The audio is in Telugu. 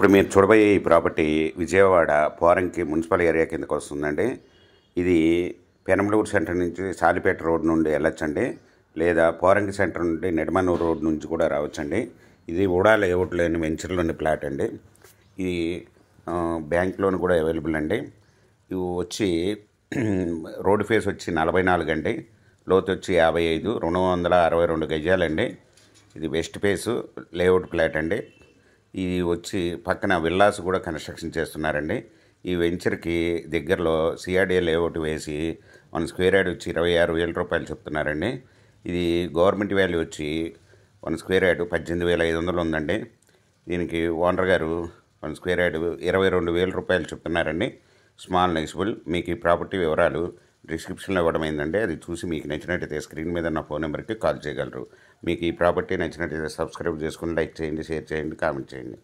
ఇప్పుడు మీరు చూడబోయే ఈ property Vijayawada Poranki municipal area కిందకు వస్తుందండి. ఇది పెనమలూరు సెంటర్ నుంచి సాలిపేట రోడ్ నుండి వెళ్ళొచ్చండి, లేదా పోరంకి సెంటర్ నుండి నెడమనూరు రోడ్ నుంచి కూడా రావచ్చండి. ఇది ఊడా లేఅవుట్లోని వెంచర్లోని ప్లాట్ అండి. ఇది బ్యాంక్ లోన్ కూడా అవైలబుల్ అండి. ఇవి వచ్చి రోడ్ ఫేస్ వచ్చి 44 అండి, లోతు వచ్చి 55, 262 గజాలండి. ఇది వెస్ట్ ఫేసు లేఅవుట్ ప్లాట్ అండి. ఇది వచ్చి పక్కన విల్లాస్ కూడా కన్స్ట్రక్షన్ చేస్తున్నారండి. ఈ వెంచర్కి దగ్గరలో సిఆర్డీఏ లేఅవుట్ వేసి 1 స్క్వేర్ యార్డ్ వచ్చి 26,000 రూపాయలు చెప్తున్నారండి. ఇది గవర్నమెంట్ వాల్యూ వచ్చి 1 స్క్వేర్ యార్డ్ 18,500 ఉందండి. దీనికి ఓనర్ గారు 1 స్క్వేర్ యార్డ్ 22,000 రూపాయలు చెప్తున్నారండి. Small negotiable. మీకు ఈ ప్రాపర్టీ వివరాలు డిస్క్రిప్షన్లో ఇవ్వడం అయిందండి. అది చూసి మీకు నచ్చినట్టయితే స్క్రీన్ మీద నా ఫోన్ నెంబర్కి కాల్ చేయగలరు. మీకు ఈ ప్రాపర్టీ నచ్చినట్టయితే సబ్స్క్రైబ్ చేసుకుని లైక్ చేయండి, షేర్ చేయండి, కామెంట్ చేయండి.